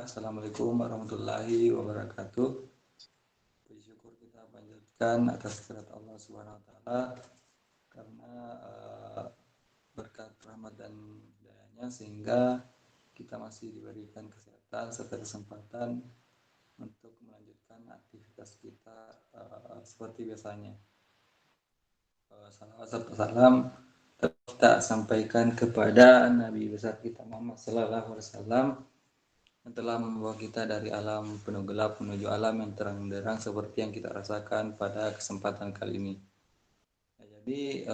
Assalamualaikum warahmatullahi wabarakatuh. Puji syukur kita panjatkan atas kehadirat Allah Subhanahu wa taala karena berkat rahmat dan hidayahnya sehingga kita masih diberikan kesehatan serta kesempatan untuk melanjutkan aktivitas kita seperti biasanya. Salawat serta salam kita sampaikan kepada Nabi besar kita Muhammad sallallahu alaihi wasallam yang telah membawa kita dari alam penuh gelap menuju alam yang terang benderang seperti yang kita rasakan pada kesempatan kali ini. Jadi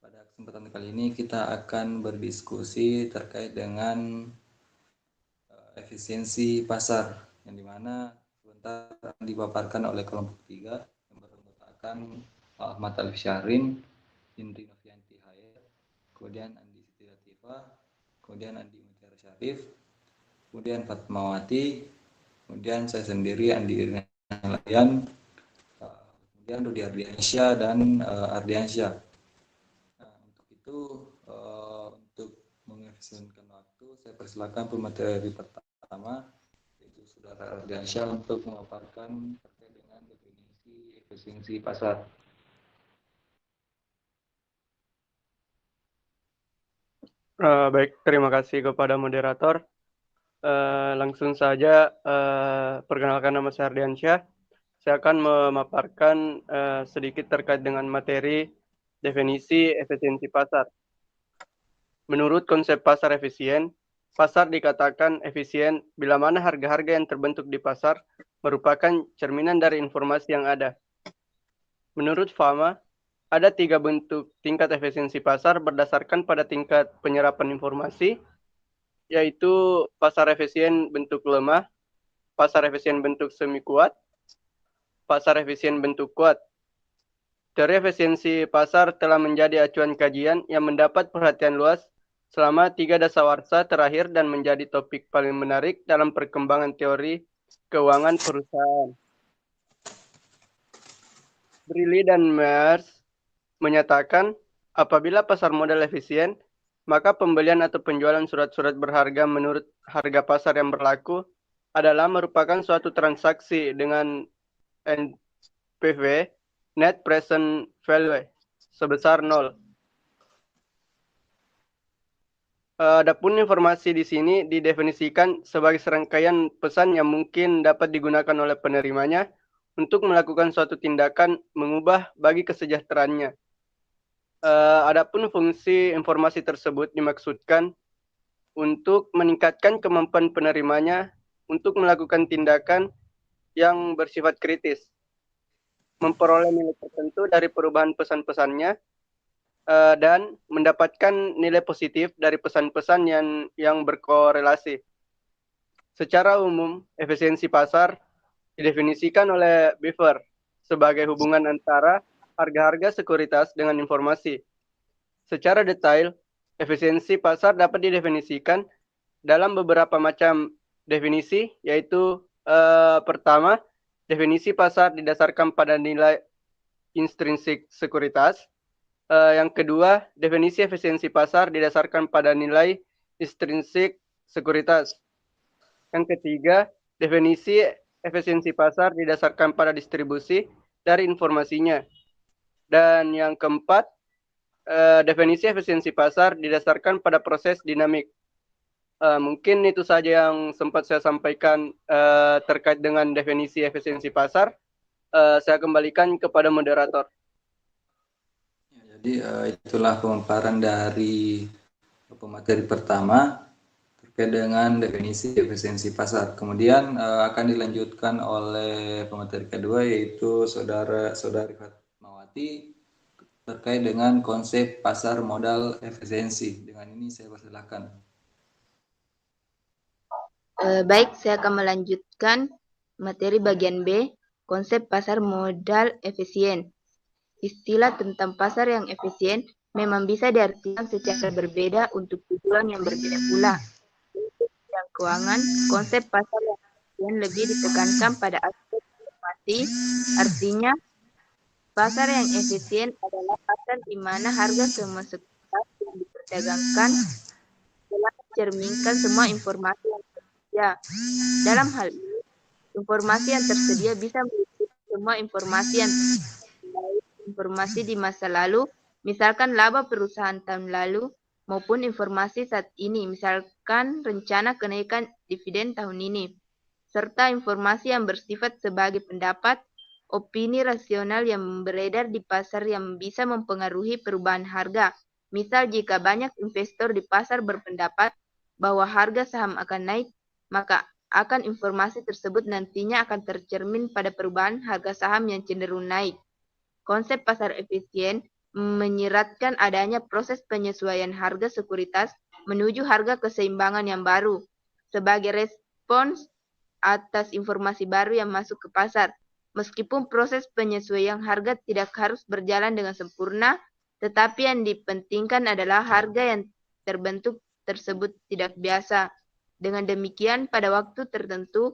pada kesempatan kali ini kita akan berdiskusi terkait dengan efisiensi pasar yang dimana sebentar dipaparkan oleh kelompok 3 yang beranggotakan Ahmad Alif Syahrin, Indri Novianti Hair, kemudian Andi Siti Latifah, kemudian Andi Mutiara Syarif, kemudian Fatmawati, kemudian saya sendiri Andi Irnalayan, kemudian Rudi Ardiansyah dan Ardiansyah. Nah, untuk itu untuk mengefisienkan waktu, saya persilakan pemateri pertama yaitu Saudara Ardiansyah untuk memaparkan terkait dengan definisi efisiensi pasar. Baik, terima kasih kepada moderator. Langsung saja, perkenalkan nama saya Ardiansyah. Saya akan memaparkan sedikit terkait dengan materi definisi efisiensi pasar. Menurut konsep pasar efisien, pasar dikatakan efisien bila mana harga-harga yang terbentuk di pasar merupakan cerminan dari informasi yang ada. Menurut Fama, ada 3 bentuk tingkat efisiensi pasar berdasarkan pada tingkat penyerapan informasi, yaitu pasar efisien bentuk lemah, pasar efisien bentuk semi kuat, pasar efisien bentuk kuat. Teori efisiensi pasar telah menjadi acuan kajian yang mendapat perhatian luas selama 3 dasawarsa terakhir dan menjadi topik paling menarik dalam perkembangan teori keuangan perusahaan. Briley dan Myers menyatakan apabila pasar modal efisien, maka pembelian atau penjualan surat-surat berharga menurut harga pasar yang berlaku adalah merupakan suatu transaksi dengan NPV, Net Present Value, sebesar 0. Adapun informasi di sini didefinisikan sebagai serangkaian pesan yang mungkin dapat digunakan oleh penerimanya untuk melakukan suatu tindakan mengubah bagi kesejahteraannya. Adapun fungsi informasi tersebut dimaksudkan untuk meningkatkan kemampuan penerimanya untuk melakukan tindakan yang bersifat kritis, memperoleh nilai tertentu dari perubahan pesan-pesannya, dan mendapatkan nilai positif dari pesan-pesan yang berkorelasi. Secara umum, efisiensi pasar didefinisikan oleh Beaver sebagai hubungan antara harga-harga sekuritas dengan informasi. Secara detail, efisiensi pasar dapat didefinisikan dalam beberapa macam definisi, yaitu pertama, definisi pasar didasarkan pada nilai intrinsik sekuritas. Yang kedua, definisi efisiensi pasar didasarkan pada nilai intrinsik sekuritas. Yang ketiga, definisi efisiensi pasar didasarkan pada distribusi dari informasinya. Dan yang keempat, definisi efisiensi pasar didasarkan pada proses dinamik. Mungkin itu saja yang sempat saya sampaikan terkait dengan definisi efisiensi pasar. Saya kembalikan kepada moderator. Jadi itulah pemaparan dari pemateri pertama terkait dengan definisi efisiensi pasar. Kemudian akan dilanjutkan oleh pemateri kedua yaitu Saudari Fatmawati terkait dengan konsep pasar modal efisiensi. Dengan ini saya persilakan. Baik, saya akan melanjutkan materi bagian B, konsep pasar modal efisien. Istilah tentang pasar yang efisien memang bisa diartikan secara berbeda untuk tujuan yang berbeda pula. Untuk bidang keuangan, konsep pasar yang efisien lebih ditekankan pada aspek informasi, artinya pasar yang efisien adalah pasar di mana harga semua sekuritas yang diperdagangkan telah mencerminkan semua informasi yang saja. Dalam hal ini, informasi yang tersedia bisa meliputi semua informasi yang baik informasi di masa lalu, misalkan laba perusahaan tahun lalu, maupun informasi saat ini, misalkan rencana kenaikan dividen tahun ini, serta informasi yang bersifat sebagai pendapat, opini rasional yang beredar di pasar yang bisa mempengaruhi perubahan harga. Misal jika banyak investor di pasar berpendapat bahwa harga saham akan naik, maka akan informasi tersebut nantinya akan tercermin pada perubahan harga saham yang cenderung naik. Konsep pasar efisien menyiratkan adanya proses penyesuaian harga sekuritas menuju harga keseimbangan yang baru sebagai respons atas informasi baru yang masuk ke pasar. Meskipun proses penyesuaian harga tidak harus berjalan dengan sempurna, tetapi yang dipentingkan adalah harga yang terbentuk tersebut tidak biasa. Dengan demikian, pada waktu tertentu,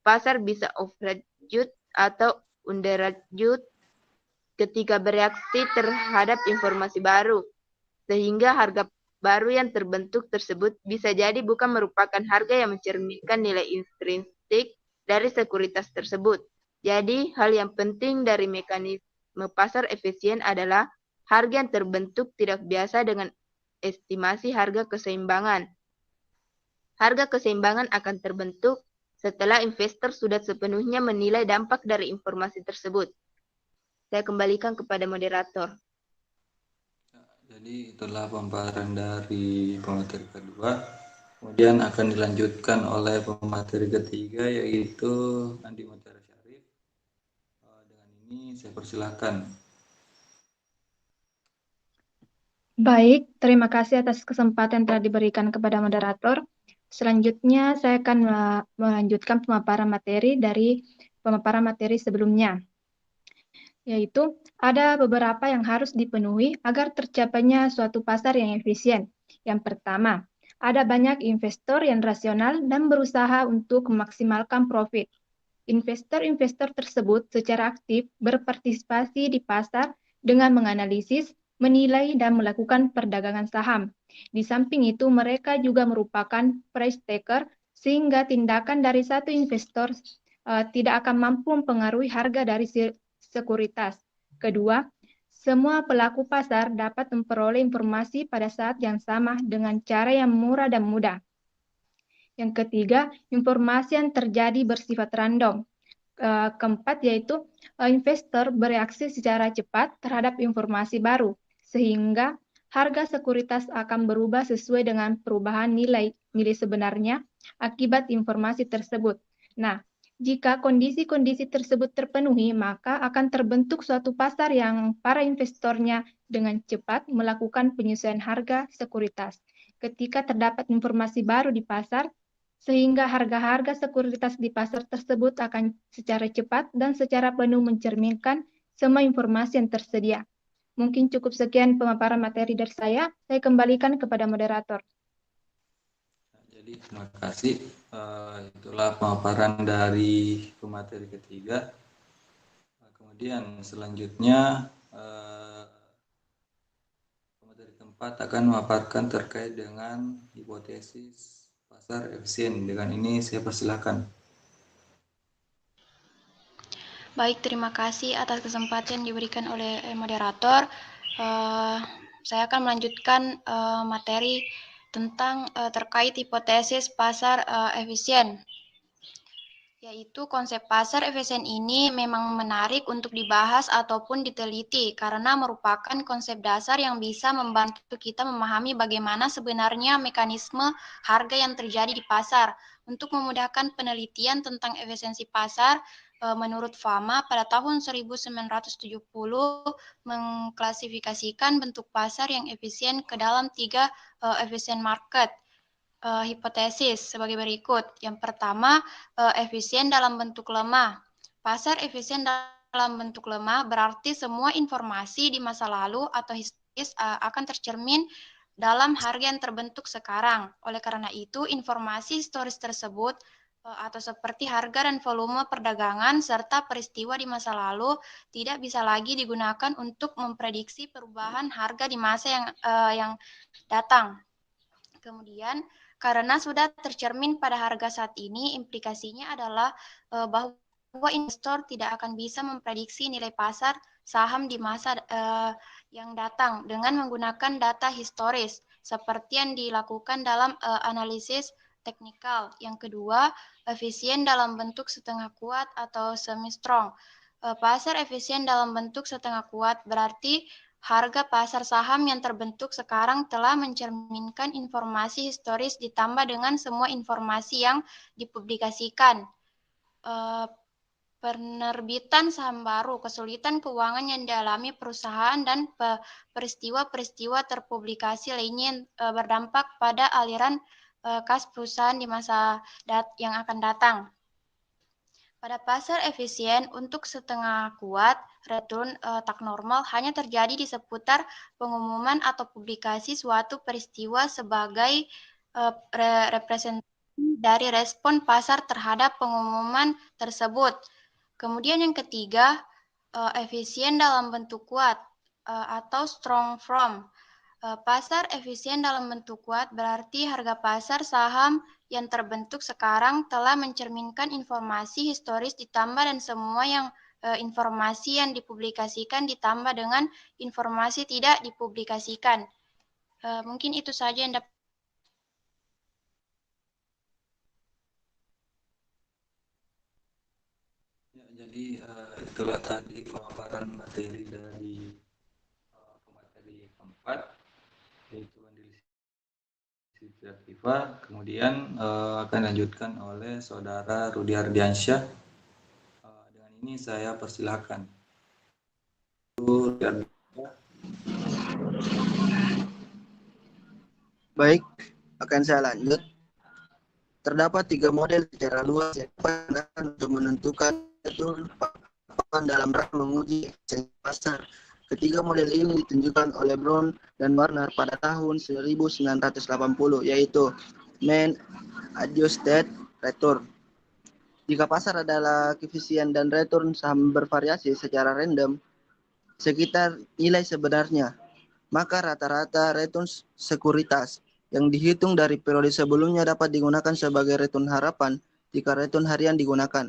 pasar bisa overjut atau underjut ketika bereaksi terhadap informasi baru, sehingga harga baru yang terbentuk tersebut bisa jadi bukan merupakan harga yang mencerminkan nilai intrinsik dari sekuritas tersebut. Jadi, hal yang penting dari mekanisme pasar efisien adalah harga yang terbentuk tidak biasa dengan estimasi harga keseimbangan. Harga keseimbangan akan terbentuk setelah investor sudah sepenuhnya menilai dampak dari informasi tersebut. Saya kembalikan kepada moderator. Jadi itulah pemaparan dari pemateri kedua. Kemudian akan dilanjutkan oleh pemateri ketiga yaitu Andi Mutiara Syarif. Dengan ini saya persilahkan. Baik, terima kasih atas kesempatan yang telah diberikan kepada moderator. Selanjutnya saya akan melanjutkan pemaparan materi dari pemaparan materi sebelumnya, yaitu ada beberapa yang harus dipenuhi agar tercapainya suatu pasar yang efisien. Yang pertama, ada banyak investor yang rasional dan berusaha untuk memaksimalkan profit. Investor-investor tersebut secara aktif berpartisipasi di pasar dengan menganalisis, menilai, dan melakukan perdagangan saham. Di samping itu, mereka juga merupakan price taker, sehingga tindakan dari satu investor tidak akan mampu mempengaruhi harga dari sekuritas. Kedua, semua pelaku pasar dapat memperoleh informasi pada saat yang sama dengan cara yang murah dan mudah. Yang ketiga, informasi yang terjadi bersifat random. Keempat, yaitu investor bereaksi secara cepat terhadap informasi baru, sehingga harga sekuritas akan berubah sesuai dengan perubahan nilai sebenarnya akibat informasi tersebut. Nah, jika kondisi-kondisi tersebut terpenuhi, maka akan terbentuk suatu pasar yang para investornya dengan cepat melakukan penyesuaian harga sekuritas. Ketika terdapat informasi baru di pasar, sehingga harga-harga sekuritas di pasar tersebut akan secara cepat dan secara penuh mencerminkan semua informasi yang tersedia. Mungkin cukup sekian pemaparan materi dari saya kembalikan kepada moderator. Jadi terima kasih. Itulah pemaparan dari pemateri ketiga. Kemudian selanjutnya pemateri keempat akan memaparkan terkait dengan hipotesis pasar efisien. Dengan ini saya persilahkan. Baik, terima kasih atas kesempatan yang diberikan oleh moderator. Saya akan melanjutkan materi tentang terkait hipotesis pasar efisien. Yaitu konsep pasar efisien ini memang menarik untuk dibahas ataupun diteliti karena merupakan konsep dasar yang bisa membantu kita memahami bagaimana sebenarnya mekanisme harga yang terjadi di pasar. Untuk memudahkan penelitian tentang efisiensi pasar, menurut Fama pada tahun 1970 mengklasifikasikan bentuk pasar yang efisien ke dalam 3 efisien market. Hipotesis sebagai berikut. Yang pertama, efisien dalam bentuk lemah. Pasar efisien dalam bentuk lemah berarti semua informasi di masa lalu atau historis akan tercermin dalam harga yang terbentuk sekarang. Oleh karena itu, informasi historis tersebut atau seperti harga dan volume perdagangan serta peristiwa di masa lalu tidak bisa lagi digunakan untuk memprediksi perubahan harga di masa yang datang. Kemudian, Karena sudah tercermin pada harga saat ini, implikasinya adalah bahwa investor tidak akan bisa memprediksi nilai pasar saham di masa yang datang dengan menggunakan data historis seperti yang dilakukan dalam analisis teknikal. Yang kedua, efisien dalam bentuk setengah kuat atau semi-strong. Pasar efisien dalam bentuk setengah kuat berarti harga pasar saham yang terbentuk sekarang telah mencerminkan informasi historis ditambah dengan semua informasi yang dipublikasikan. Penerbitan saham baru, kesulitan keuangan yang dialami perusahaan, dan peristiwa-peristiwa terpublikasi lainnya yang berdampak pada aliran kas perusahaan di masa yang akan datang. Pada pasar efisien untuk setengah kuat, return tak normal hanya terjadi di seputar pengumuman atau publikasi suatu peristiwa sebagai representasi dari respon pasar terhadap pengumuman tersebut. Kemudian yang ketiga, efisien dalam bentuk kuat atau strong from. Pasar efisien dalam bentuk kuat berarti harga pasar saham yang terbentuk sekarang telah mencerminkan informasi historis ditambah dan semua informasi yang dipublikasikan ditambah dengan informasi tidak dipublikasikan. Mungkin itu saja yang dapat. Ya, jadi itulah tadi pemaparan materi dari pemateri keempat, yaitu analisis Viva. Kemudian akan dilanjutkan oleh Saudara Rudi Ardiansyah. Dengan ini saya persilahkan. Baik, akan saya lanjut. Terdapat 3 model secara luas yang digunakan untuk menentukan papan dalam rangka menguji efisiensi pasar. Ketiga model ini ditunjukkan oleh Brown dan Warner pada tahun 1980, yaitu Mean Adjusted Return. Jika pasar adalah koefisien dan return saham bervariasi secara random sekitar nilai sebenarnya, maka rata-rata return sekuritas yang dihitung dari periode sebelumnya dapat digunakan sebagai return harapan jika return harian digunakan.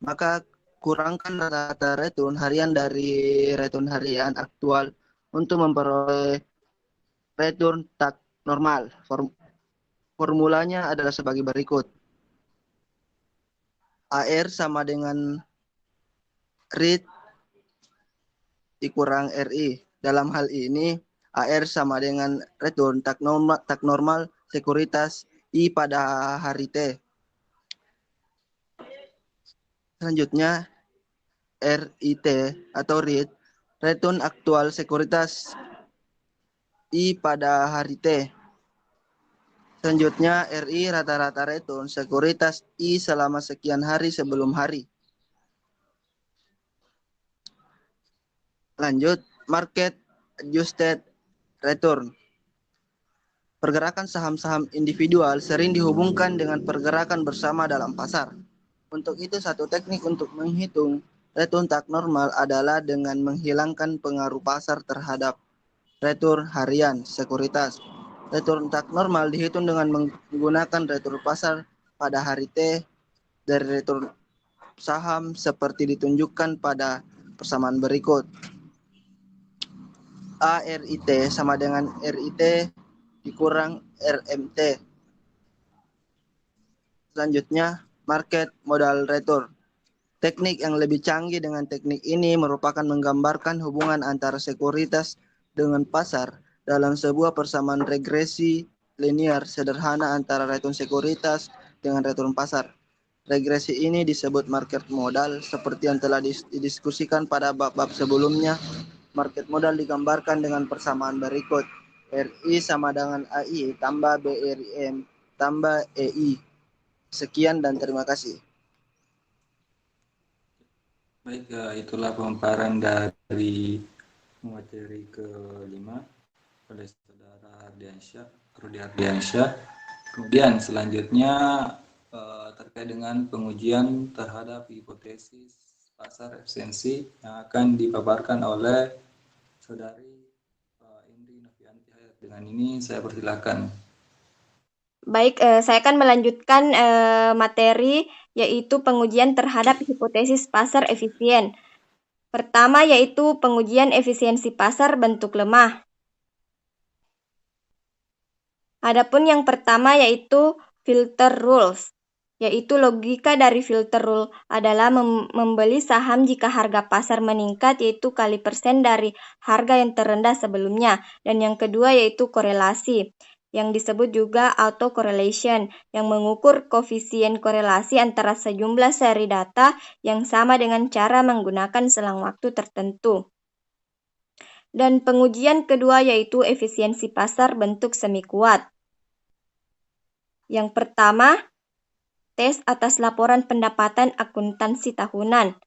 Maka kurangkan rata-rata return harian dari return harian aktual untuk memperoleh return tak normal. Formulanya adalah sebagai berikut. AR sama dengan REIT dikurang RI. Dalam hal ini, AR sama dengan return tak normal sekuritas I pada hari T. Selanjutnya, RIT atau REIT, return aktual sekuritas I pada hari T. Selanjutnya, RI rata-rata return sekuritas I selama sekian hari sebelum hari. Lanjut, market adjusted return. Pergerakan saham-saham individual sering dihubungkan dengan pergerakan bersama dalam pasar. Untuk itu, satu teknik untuk menghitung return tak normal adalah dengan menghilangkan pengaruh pasar terhadap return harian sekuritas. Return tak normal dihitung dengan menggunakan return pasar pada hari T dari return saham seperti ditunjukkan pada persamaan berikut. ARIT sama dengan RIT dikurang RMT. Selanjutnya, market modal return. Teknik yang lebih canggih dengan teknik ini merupakan menggambarkan hubungan antara sekuritas dengan pasar dalam sebuah persamaan regresi linear sederhana antara return sekuritas dengan return pasar. Regresi ini disebut market modal seperti yang telah didiskusikan pada bab-bab sebelumnya. Market modal digambarkan dengan persamaan berikut. RI sama dengan AI tambah BRIM tambah EI. Sekian dan terima kasih. Baik, itulah pemaparan dari materi ke-5 oleh Saudara Rudi Ardiansyah. Kemudian selanjutnya terkait dengan pengujian terhadap hipotesis pasar efisiensi yang akan dipaparkan oleh Saudari Indri Novianti Hayat. Dengan ini saya persilakan. Baik, saya akan melanjutkan materi yaitu pengujian terhadap hipotesis pasar efisien. Pertama yaitu pengujian efisiensi pasar bentuk lemah. Adapun yang pertama yaitu filter rules, yaitu logika dari filter rule adalah membeli saham jika harga pasar meningkat yaitu kali persen dari harga yang terendah sebelumnya. Dan yang kedua yaitu korelasi, yang disebut juga autocorrelation, yang mengukur koefisien korelasi antara sejumlah seri data yang sama dengan cara menggunakan selang waktu tertentu. Dan pengujian kedua yaitu efisiensi pasar bentuk semi kuat. Yang pertama, tes atas laporan pendapatan akuntansi tahunan.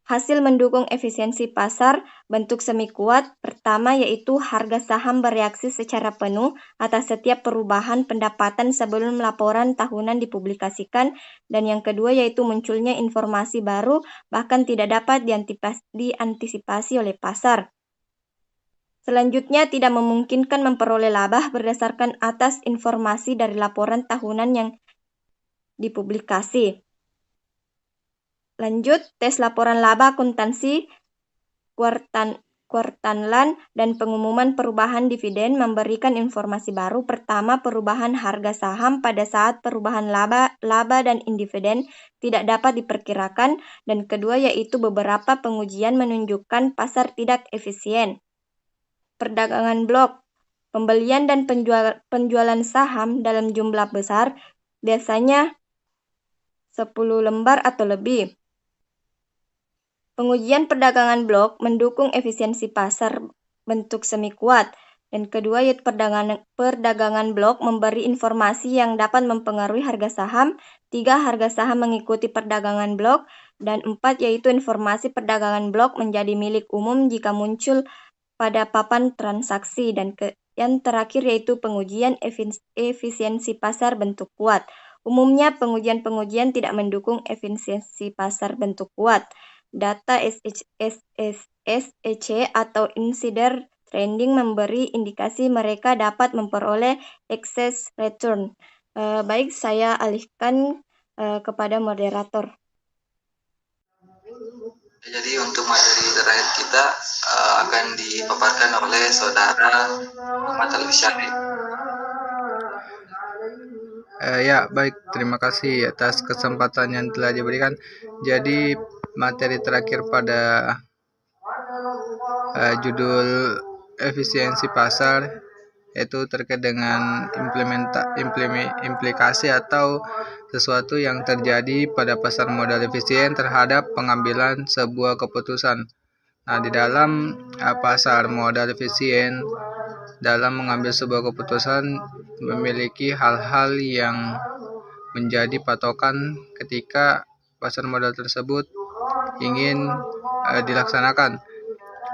Hasil mendukung efisiensi pasar bentuk semi kuat pertama yaitu harga saham bereaksi secara penuh atas setiap perubahan pendapatan sebelum laporan tahunan dipublikasikan, dan yang kedua yaitu munculnya informasi baru bahkan tidak dapat diantisipasi oleh pasar. Selanjutnya, tidak memungkinkan memperoleh laba berdasarkan atas informasi dari laporan tahunan yang dipublikasi. Lanjut, tes laporan laba akuntansi kuartalan dan pengumuman perubahan dividen memberikan informasi baru. Pertama, perubahan harga saham pada saat perubahan laba dan dividen tidak dapat diperkirakan, dan kedua yaitu beberapa pengujian menunjukkan pasar tidak efisien. Perdagangan blok, pembelian dan penjualan saham dalam jumlah besar, biasanya 10 lembar atau lebih. Pengujian perdagangan blok mendukung efisiensi pasar bentuk semi kuat. Dan kedua yaitu perdagangan blok memberi informasi yang dapat mempengaruhi harga saham. 3, harga saham mengikuti perdagangan blok. Dan 4 yaitu informasi perdagangan blok menjadi milik umum jika muncul pada papan transaksi. Dan yang terakhir yaitu pengujian efisiensi pasar bentuk kuat. Umumnya pengujian-pengujian tidak mendukung efisiensi pasar bentuk kuat. Data SEC atau insider trading memberi indikasi mereka dapat memperoleh excess return. Baik, saya alihkan kepada moderator. Jadi untuk materi terakhir kita akan dipaparkan oleh Saudara Muhammad Al-Syarif. Ya, baik. Terima kasih atas kesempatan yang telah diberikan. Jadi, materi terakhir pada judul efisiensi pasar yaitu terkait dengan implikasi atau sesuatu yang terjadi pada pasar modal efisien terhadap pengambilan sebuah keputusan. Nah, di dalam pasar modal efisien, dalam mengambil sebuah keputusan memiliki hal-hal yang menjadi patokan ketika pasar modal tersebut ingin dilaksanakan.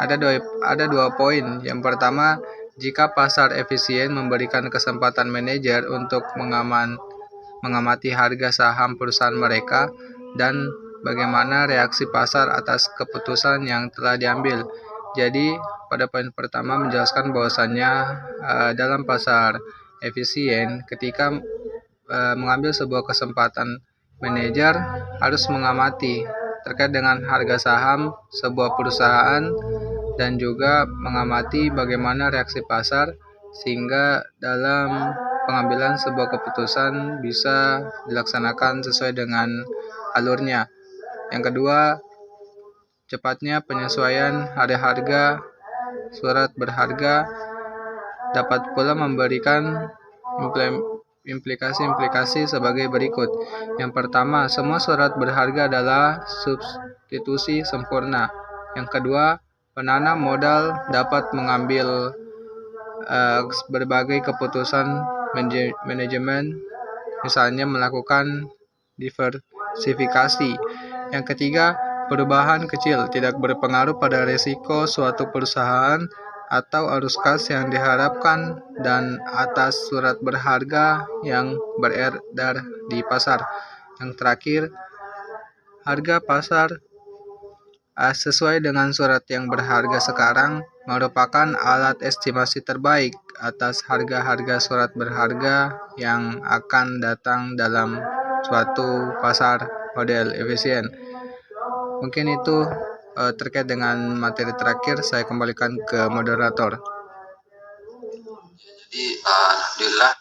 Ada dua poin. Yang pertama, jika pasar efisien memberikan kesempatan manajer untuk mengamati harga saham perusahaan mereka dan bagaimana reaksi pasar atas keputusan yang telah diambil. Jadi, pada poin pertama menjelaskan bahwasannya dalam pasar efisien ketika mengambil sebuah kesempatan, manajer harus mengamati terkait dengan harga saham sebuah perusahaan dan juga mengamati bagaimana reaksi pasar sehingga dalam pengambilan sebuah keputusan bisa dilaksanakan sesuai dengan alurnya. Yang kedua, cepatnya penyesuaian harga surat berharga dapat pula memberikan implikasi sebagai berikut. Yang pertama, semua surat berharga adalah substitusi sempurna. Yang kedua, penanam modal dapat mengambil berbagai keputusan manajemen, misalnya melakukan diversifikasi. Yang ketiga, perubahan kecil tidak berpengaruh pada risiko suatu perusahaan atau arus kas yang diharapkan dan atas surat berharga yang beredar di pasar. Yang terakhir, harga pasar sesuai dengan surat yang berharga sekarang merupakan alat estimasi terbaik atas harga-harga surat berharga yang akan datang dalam suatu pasar model efisien. Mungkin itu terkait dengan materi terakhir, saya kembalikan ke moderator. Jadi alhamdulillah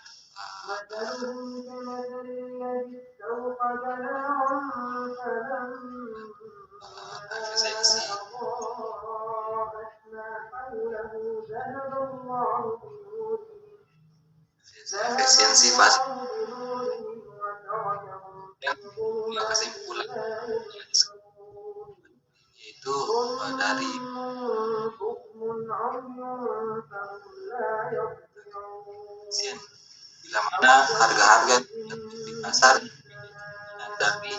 efisiensi pasar yang kesimpulan yaitu dari efisien bila mana harga-harga di pasar dari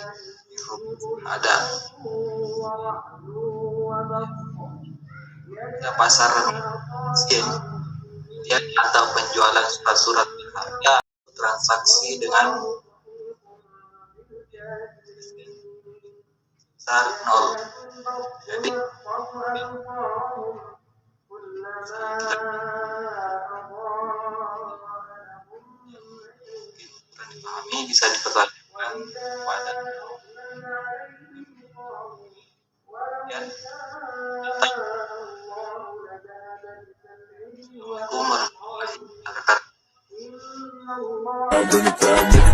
ada pasar efisien atau penjualan surat-surat berharga transaksi dengan besar 0. Jadi dipahami bisa diperlakukan pada Assalamualaikum warahmatullahi wabarakatuh.